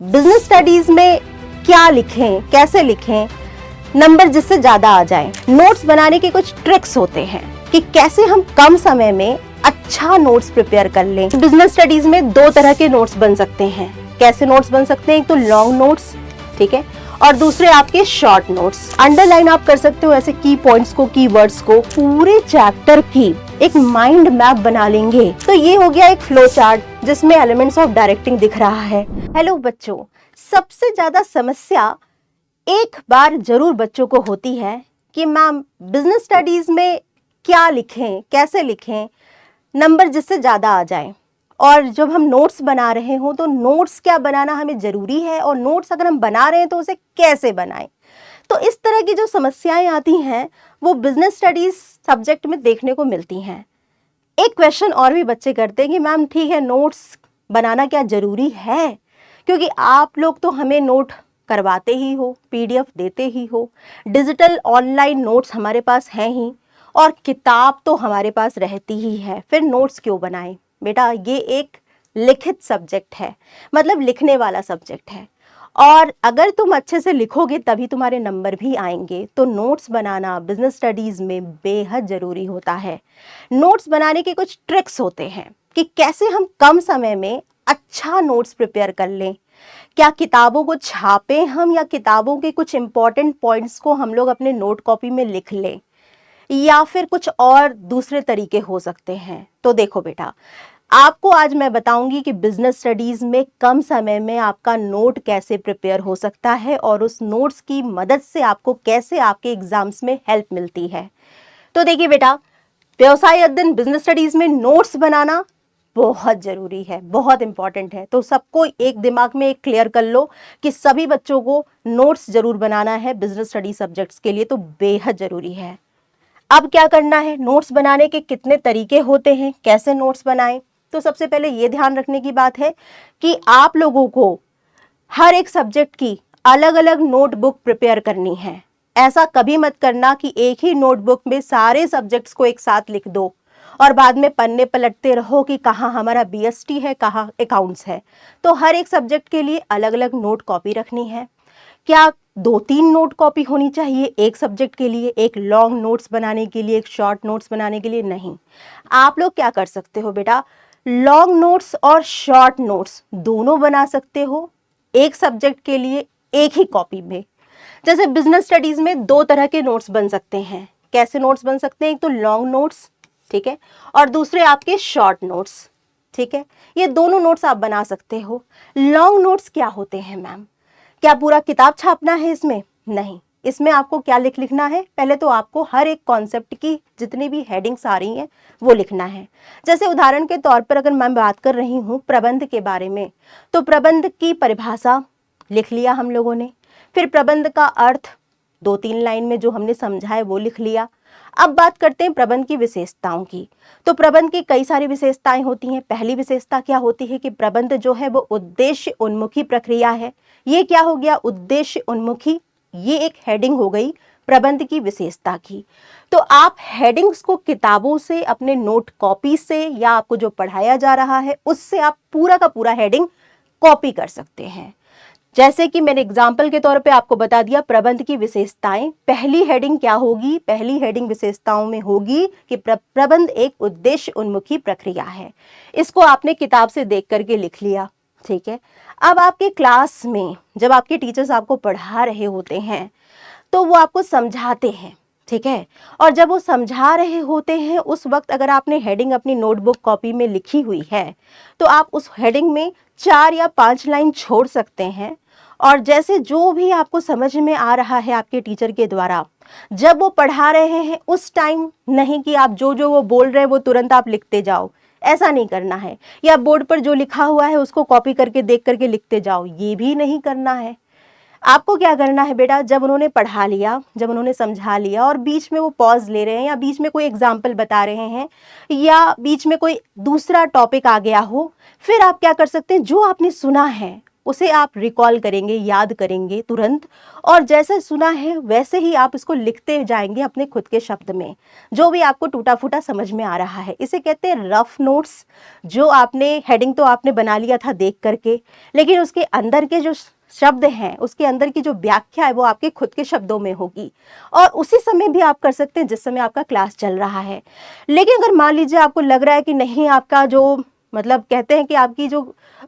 Business studies में क्या लिखें, कैसे लिखें, नंबर जिससे ज्यादा आ जाए। नोट्स बनाने के कुछ ट्रिक्स होते हैं कि कैसे हम कम समय में अच्छा नोट्स प्रिपेयर कर लें। बिजनेस स्टडीज में दो तरह के नोट्स बन सकते हैं। कैसे नोट्स बन सकते हैं? एक तो लॉन्ग नोट्स, ठीक है, और दूसरे आपके शॉर्ट नोट्स। अंडरलाइन आप कर सकते हो ऐसे की पॉइंट्स को, की वर्ड्स को। पूरे चैप्टर की एक माइंड मैप बना लेंगे तो ये हो गया एक फ्लो चार्ट जिसमें एलिमेंट्स ऑफ डायरेक्टिंग दिख रहा है। हेलो बच्चों, सबसे ज्यादा समस्या एक बार जरूर बच्चों को होती है कि मैम बिजनेस स्टडीज में क्या लिखें, कैसे लिखें, नंबर जिससे ज्यादा आ जाए। और जब हम नोट्स बना रहे हो तो नोट्स क्या बनाना हमें जरूरी है, और नोट्स अगर हम बना रहे हैं तो उसे कैसे बनाएं। तो इस तरह की जो समस्याएं आती हैं वो बिजनेस स्टडीज सब्जेक्ट में देखने को मिलती हैं। एक क्वेश्चन और भी बच्चे करते हैं कि मैम ठीक है, नोट्स बनाना क्या जरूरी है? क्योंकि आप लोग तो हमें नोट करवाते ही हो, पीडीएफ देते ही हो, डिजिटल ऑनलाइन नोट्स हमारे पास हैं ही, और किताब तो हमारे पास रहती ही है, फिर नोट्स क्यों बनाएं? बेटा ये एक लिखित सब्जेक्ट है, मतलब लिखने वाला सब्जेक्ट है, और अगर तुम अच्छे से लिखोगे तभी तुम्हारे नंबर भी आएंगे। तो नोट्स बनाना बिजनेस स्टडीज में बेहद जरूरी होता है। नोट्स बनाने के कुछ ट्रिक्स होते हैं कि कैसे हम कम समय में अच्छा नोट्स प्रिपेयर कर लें। क्या किताबों को छापें हम, या किताबों के कुछ इंपॉर्टेंट पॉइंट्स को हम लोग अपने नोट कॉपी में लिख लें, या फिर कुछ और दूसरे तरीके हो सकते हैं। तो देखो बेटा, आपको आज मैं बताऊंगी कि बिजनेस स्टडीज में कम समय में आपका नोट कैसे प्रिपेयर हो सकता है, और उस नोट्स की मदद से आपको कैसे आपके एग्जाम्स में हेल्प मिलती है। तो देखिए बेटा, व्यवसाय अध्ययन बिजनेस स्टडीज में नोट्स बनाना बहुत जरूरी है, बहुत इंपॉर्टेंट है। तो सबको एक दिमाग में एक क्लियर कर लो कि सभी बच्चों को नोट्स जरूर बनाना है बिजनेस स्टडी सब्जेक्ट्स के लिए, तो बेहद जरूरी है। अब क्या करना है? नोट्स बनाने के कितने तरीके होते हैं, कैसे नोट्स बनाएं? तो सबसे पहले ये ध्यान रखने की बात है कि आप लोगों को हर एक सब्जेक्ट की अलग अलग नोटबुक प्रिपेयर करनी है। ऐसा कभी मत करना कि एक ही नोटबुक में सारे सब्जेक्ट्स को एक साथ लिख दो और बाद में पन्ने पलटते रहो कि कहाँ हमारा बीएसटी है, कहाँ अकाउंट्स है। तो हर एक सब्जेक्ट के लिए अलग अलग नोट कॉपी रखनी है। क्या 2-3 नोट कॉपी होनी चाहिए एक सब्जेक्ट के लिए, एक लॉन्ग नोट्स बनाने के लिए, एक शॉर्ट नोट्स बनाने के लिए? नहीं। आप लोग क्या कर सकते हो बेटा, लॉन्ग नोट्स और शॉर्ट नोट्स दोनों बना सकते हो एक सब्जेक्ट के लिए एक ही कॉपी में। जैसे बिजनेस स्टडीज में दो तरह के नोट्स बन सकते हैं। कैसे नोट्स बन सकते हैं? एक तो लॉन्ग नोट्स, ठीक है, और दूसरे आपके शॉर्ट नोट्स, ठीक है। ये दोनों नोट्स आप बना सकते हो। लॉन्ग नोट्स क्या होते हैं मैम? क्या पूरा किताब छापना है इसमें? नहीं। इसमें आपको क्या लिखना है? पहले तो आपको हर एक कॉन्सेप्ट की जितनी भी हेडिंग्स आ रही हैं वो लिखना है। जैसे उदाहरण के तौर पर अगर मैं बात कर रही हूँ प्रबंध के बारे में, तो प्रबंध की परिभाषा लिख लिया हम लोगों ने, फिर प्रबंध का अर्थ 2-3 लाइन में जो हमने समझा है वो लिख लिया। अब बात करते हैं प्रबंध की विशेषताओं की। तो प्रबंध की कई सारी विशेषताएं होती हैं। पहली विशेषता क्या होती है कि प्रबंध जो है वो उद्देश्य उन्मुखी प्रक्रिया है। ये क्या हो गया? उद्देश्य उन्मुखी। ये एक हेडिंग हो गई प्रबंध की विशेषता की। तो आप हेडिंग्स को किताबों से, अपने नोट कॉपी से, या आपको जो पढ़ाया जा रहा है उससे आप पूरा का पूरा हेडिंग कॉपी कर सकते हैं। जैसे कि मैंने एग्जाम्पल के तौर पे आपको बता दिया प्रबंध की विशेषताएं। पहली हेडिंग क्या होगी? पहली हेडिंग विशेषताओं में होगी कि प्रबंध एक उद्देश्य उन्मुखी प्रक्रिया है। इसको आपने किताब से देख करके लिख लिया, ठीक है। अब आपके क्लास में जब आपके टीचर्स आपको पढ़ा रहे होते हैं तो वो आपको समझाते हैं, ठीक है, और जब वो समझा रहे होते हैं उस वक्त अगर आपने हेडिंग अपनी नोटबुक कॉपी में लिखी हुई है तो आप उस हेडिंग में 4 या 5 लाइन छोड़ सकते हैं, और जैसे जो भी आपको समझ में आ रहा है आपके टीचर के द्वारा जब वो पढ़ा रहे हैं उस टाइम, नहीं कि आप जो जो वो बोल रहे हैं वो तुरंत आप लिखते जाओ, ऐसा नहीं करना है। या बोर्ड पर जो लिखा हुआ है उसको कॉपी करके देख करके लिखते जाओ, ये भी नहीं करना है। आपको क्या करना है बेटा, जब उन्होंने पढ़ा लिया, जब उन्होंने समझा लिया और बीच में वो पॉज ले रहे हैं, या बीच में कोई एग्जाम्पल बता रहे हैं, या बीच में कोई दूसरा टॉपिक आ गया हो, फिर आप क्या कर सकते हैं, जो आपने सुना है उसे आप रिकॉल करेंगे, याद करेंगे तुरंत, और जैसे सुना है वैसे ही आप इसको लिखते जाएंगे अपने खुद के शब्द में, जो भी आपको टूटा फूटा समझ में आ रहा है। इसे कहते हैं रफ नोट्स। जो आपने हेडिंग तो आपने बना लिया था देख करके, लेकिन उसके अंदर के जो शब्द हैं, उसके अंदर की जो व्याख्या है वो आपके खुद के शब्दों में होगी, और उसी समय भी आप कर सकते हैं जिस समय आपका क्लास चल रहा है। लेकिन अगर मान लीजिए आपको लग रहा है कि नहीं, आपका जो मतलब कहते हैं कि आपकी जो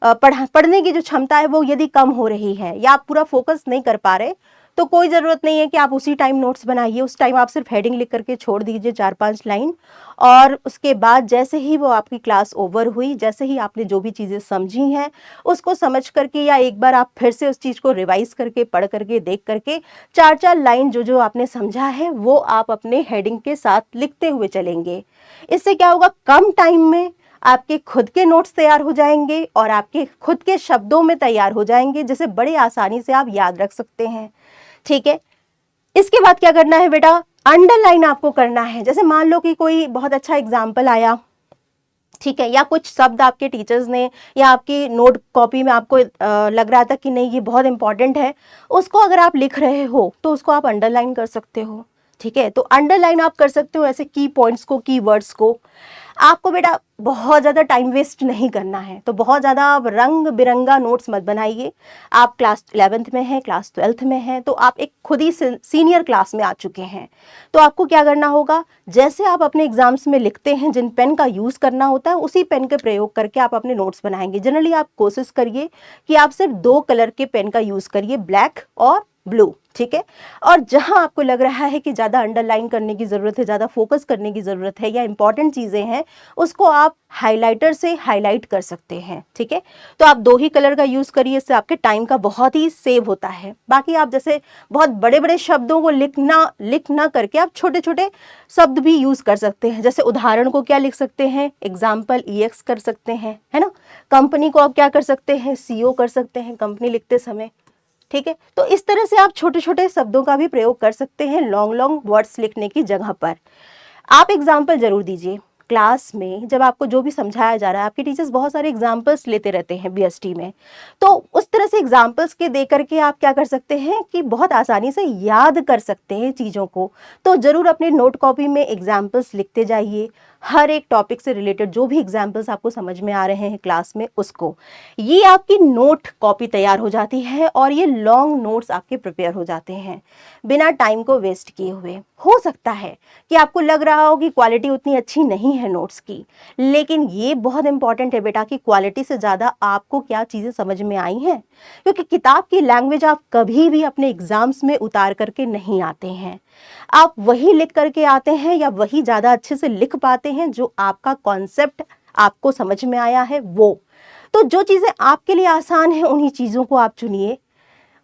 पढ़ने की जो क्षमता है वो यदि कम हो रही है, या आप पूरा फोकस नहीं कर पा रहे, तो कोई ज़रूरत नहीं है कि आप उसी टाइम नोट्स बनाइए। उस टाइम आप सिर्फ हेडिंग लिख करके छोड़ दीजिए 4-5 लाइन, और उसके बाद जैसे ही वो आपकी क्लास ओवर हुई, जैसे ही आपने जो भी चीज़ें समझी हैं उसको समझ करके, या एक बार आप फिर से उस चीज़ को रिवाइज करके, पढ़ करके, देख करके 4-4 लाइन जो जो आपने समझा है वो आप अपने हेडिंग के साथ लिखते हुए चलेंगे। इससे क्या होगा, कम टाइम में आपके खुद के नोट्स तैयार हो जाएंगे और आपके खुद के शब्दों में तैयार हो जाएंगे, जिसे बड़ी आसानी से आप याद रख सकते हैं। ठीक है, इसके बाद क्या करना है बेटा, अंडरलाइन आपको करना है। जैसे मान लो कि कोई बहुत अच्छा एग्जाम्पल आया, ठीक है, या कुछ शब्द आपके टीचर्स ने या आपकी नोट कॉपी में आपको लग रहा था कि नहीं ये बहुत इंपॉर्टेंट है, उसको अगर आप लिख रहे हो तो उसको आप अंडरलाइन कर सकते हो। ठीक है, तो अंडरलाइन आप कर सकते हो ऐसे की पॉइंट्स को, की वर्ड्स को। आपको बेटा बहुत ज़्यादा टाइम वेस्ट नहीं करना है, तो बहुत ज़्यादा आप रंग बिरंगा नोट्स मत बनाइए। आप क्लास 11th में हैं, क्लास 12th में हैं, तो आप एक खुद ही सीनियर क्लास में आ चुके हैं। तो आपको क्या करना होगा, जैसे आप अपने एग्जाम्स में लिखते हैं, जिन पेन का यूज़ करना होता है उसी पेन के प्रयोग करके आप अपने नोट्स बनाएंगे। जनरली आप कोशिश करिए कि आप सिर्फ 2 कलर के पेन का यूज़ करिए, ब्लैक और ब्लू। ठीक है, और जहां आपको लग रहा है कि ज़्यादा अंडरलाइन करने की ज़रूरत है, ज़्यादा फोकस करने की ज़रूरत है, या इंपॉर्टेंट चीज़ें हैं, उसको आप हाइलाइटर से हाईलाइट कर सकते हैं। ठीक है, तो आप 2 ही कलर का यूज़ करिए, इससे आपके टाइम का बहुत ही सेव होता है। बाकी आप जैसे बहुत बड़े बड़े शब्दों को लिख ना करके आप छोटे छोटे शब्द भी यूज़ कर सकते हैं। जैसे उदाहरण को क्या लिख सकते हैं, एग्जाम्पल EX कर सकते हैं, है ना। कंपनी को आप क्या कर सकते हैं, CO कर सकते हैं कंपनी लिखते समय। ठीक है, तो इस तरह से आप छोटे छोटे शब्दों का भी प्रयोग कर सकते हैं लॉन्ग लॉन्ग वर्ड्स लिखने की जगह पर। आप एग्जाम्पल जरूर दीजिए क्लास में, जब आपको जो भी समझाया जा रहा है। आपके टीचर्स बहुत सारे एग्जाम्पल्स लेते रहते हैं BST में, तो उस तरह से एग्जाम्पल्स के दे करके आप क्या कर सकते हैं कि बहुत आसानी से याद कर सकते हैं चीज़ों को। तो ज़रूर अपने नोट कॉपी में एग्जाम्पल्स लिखते जाइए, हर एक टॉपिक से रिलेटेड जो भी एग्जाम्पल्स आपको समझ में आ रहे हैं क्लास में उसको। ये आपकी नोट कॉपी तैयार हो जाती है और ये लॉन्ग नोट्स आपके प्रिपेयर हो जाते हैं बिना टाइम को वेस्ट किए हुए। हो सकता है कि आपको लग रहा हो कि क्वालिटी उतनी अच्छी नहीं है नोट्स की, लेकिन ये बहुत इंपॉर्टेंट है बेटा कि क्वालिटी से ज़्यादा आपको क्या चीज़ें समझ में आई हैं, क्योंकि किताब की लैंग्वेज आप कभी भी अपने एग्जाम्स में उतार करके नहीं आते हैं। आप वही लिख करके आते हैं या वही ज़्यादा अच्छे से लिख पाते हैं जो आपका कॉन्सेप्ट आपको समझ में आया है वो। तो जो चीज़ें आपके लिए आसान है उन्हीं चीज़ों को आप चुनिए।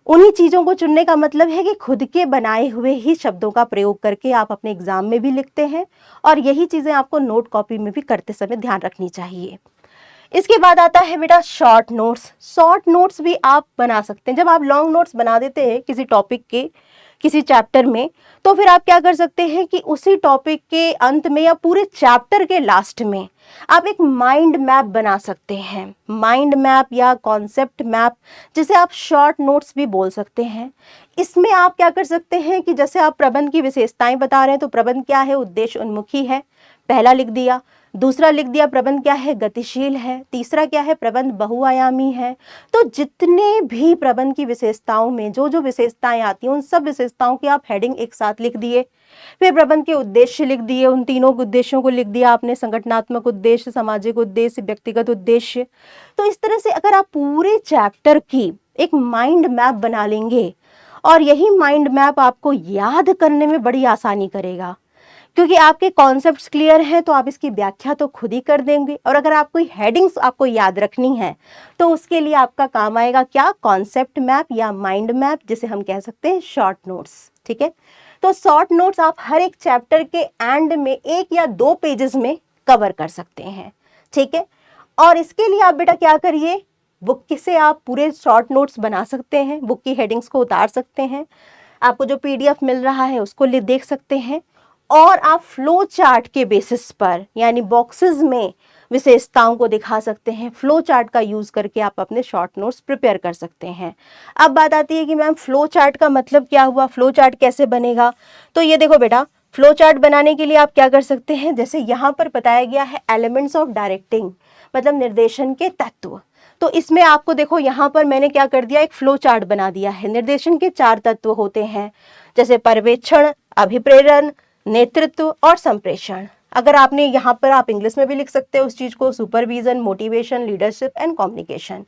उन्हीं चीज़ों को चुनने का मतलब है कि खुद के बनाए हुए ही शब्दों का प्रयोग करके आप अपने एग्जाम में भी लिखते हैं, और यही चीज़ें आपको नोट कॉपी में भी करते समय ध्यान रखनी चाहिए। इसके बाद आता है बेटा शॉर्ट नोट्स। शॉर्ट नोट्स भी आप बना सकते हैं। जब आप लॉन्ग नोट्स बना देते हैं किसी टॉपिक के, किसी चैप्टर में, तो फिर आप क्या कर सकते हैं कि उसी टॉपिक के अंत में या पूरे चैप्टर के लास्ट में आप एक माइंड मैप बना सकते हैं। माइंड मैप या कॉन्सेप्ट मैप, जिसे आप शॉर्ट नोट्स भी बोल सकते हैं। इसमें आप क्या कर सकते हैं कि जैसे आप प्रबंध की विशेषताएं बता रहे हैं, तो प्रबंध क्या है, उद्देश्य उन्मुखी है, पहला लिख दिया। दूसरा लिख दिया प्रबंध क्या है, गतिशील है। तीसरा क्या है, प्रबंध बहुआयामी है। तो जितने भी प्रबंध की विशेषताओं में जो जो विशेषताएं आती हैं उन सब विशेषताओं की आप हेडिंग एक साथ लिख दिए। फिर प्रबंध के उद्देश्य लिख दिए, उन तीनों उद्देश्यों को लिख दिया आपने, संगठनात्मक उद्देश्य, सामाजिक उद्देश्य, व्यक्तिगत उद्देश्य। तो इस तरह से अगर आप पूरे चैप्टर की एक माइंड मैप बना लेंगे, और यही माइंड मैप आपको याद करने में बड़ी आसानी करेगा, क्योंकि आपके कॉन्सेप्ट्स क्लियर हैं तो आप इसकी व्याख्या तो खुद ही कर देंगे। और अगर आप कोई हेडिंग्स आपको याद रखनी है तो उसके लिए आपका काम आएगा क्या, कॉन्सेप्ट मैप या माइंड मैप, जिसे हम कह सकते हैं शॉर्ट नोट्स। ठीक है, तो शॉर्ट नोट्स आप हर एक चैप्टर के एंड में 1 या 2 पेजेस में कवर कर सकते हैं। ठीक है, और इसके लिए आप बेटा क्या करिए, बुक से आप पूरे शॉर्ट नोट्स बना सकते हैं, बुक की हेडिंग्स को उतार सकते हैं, आपको जो PDF मिल रहा है उसको देख सकते हैं, और आप फ्लो चार्ट के बेसिस पर, यानी बॉक्सेस में विशेषताओं को दिखा सकते हैं। फ्लो चार्ट का यूज करके आप अपने शॉर्ट नोट्स प्रिपेयर कर सकते हैं। अब बात आती है कि मैम फ्लो चार्ट का मतलब क्या हुआ, फ्लो चार्ट कैसे बनेगा। तो ये देखो बेटा, फ्लो चार्ट बनाने के लिए आप क्या कर सकते हैं, जैसे यहाँ पर बताया गया है एलिमेंट्स ऑफ डायरेक्टिंग, मतलब निर्देशन के तत्व। तो इसमें आपको देखो यहाँ पर मैंने क्या कर दिया, एक फ्लो चार्ट बना दिया है। निर्देशन के 4 तत्व होते हैं, जैसे पर्यवेक्षण, अभिप्रेरण, नेतृत्व और संप्रेषण। अगर आपने यहाँ पर, आप इंग्लिश में भी लिख सकते हो उस चीज को, supervision, motivation, leadership and communication.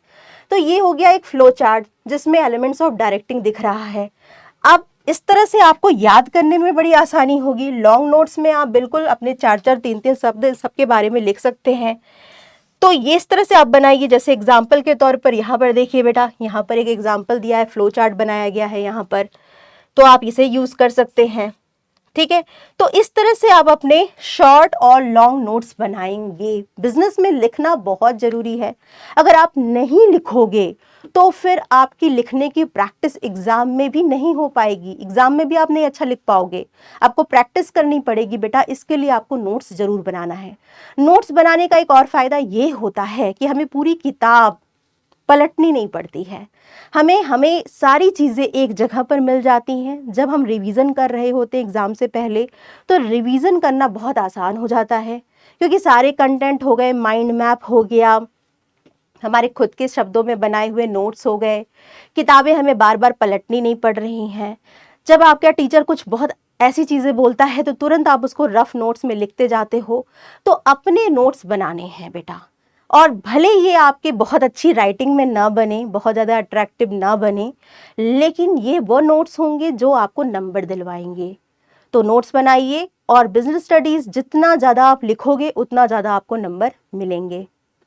तो ये हो गया एक फ्लो चार्ट जिसमें एलिमेंट्स ऑफ डायरेक्टिंग दिख रहा है। अब इस तरह से आपको याद करने में बड़ी आसानी होगी। लॉन्ग नोट्स में आप बिल्कुल अपने 4-4, 3-3 शब्द सबके बारे में लिख सकते हैं। तो ये इस तरह से आप बनाइए। जैसे एग्जाम्पल के तौर पर यहाँ पर देखिए बेटा, यहाँ पर एक एग्जाम्पल दिया है, फ्लो चार्ट बनाया गया है यहाँ पर, तो आप इसे यूज कर सकते हैं। ठीक है, तो इस तरह से आप अपने शॉर्ट और लॉन्ग नोट्स बनाएंगे। बिजनेस में लिखना बहुत जरूरी है। अगर आप नहीं लिखोगे तो फिर आपकी लिखने की प्रैक्टिस एग्जाम में भी नहीं हो पाएगी, एग्जाम में भी आप नहीं अच्छा लिख पाओगे। आपको प्रैक्टिस करनी पड़ेगी बेटा, इसके लिए आपको नोट्स जरूर बनाना है। नोट्स बनाने का एक और फायदा ये होता है कि हमें पूरी किताब पलटनी नहीं पड़ती है। हमें सारी चीज़ें एक जगह पर मिल जाती हैं। जब हम रिवीजन कर रहे होते हैं एग्ज़ाम से पहले, तो रिवीजन करना बहुत आसान हो जाता है, क्योंकि सारे कंटेंट हो गए, माइंड मैप हो गया, हमारे खुद के शब्दों में बनाए हुए नोट्स हो गए, किताबें हमें बार बार पलटनी नहीं पड़ रही हैं। जब आपका टीचर कुछ बहुत ऐसी चीज़ें बोलता है तो तुरंत आप उसको रफ नोट्स में लिखते जाते हो। तो अपने नोट्स बनाने हैं बेटा, और भले ये आपके बहुत अच्छी राइटिंग में ना बने, बहुत ज़्यादा अट्रैक्टिव ना बने, लेकिन ये वो नोट्स होंगे जो आपको नंबर दिलवाएंगे। तो नोट्स बनाइए, और बिजनेस स्टडीज़ जितना ज़्यादा आप लिखोगे उतना ज़्यादा आपको नंबर मिलेंगे।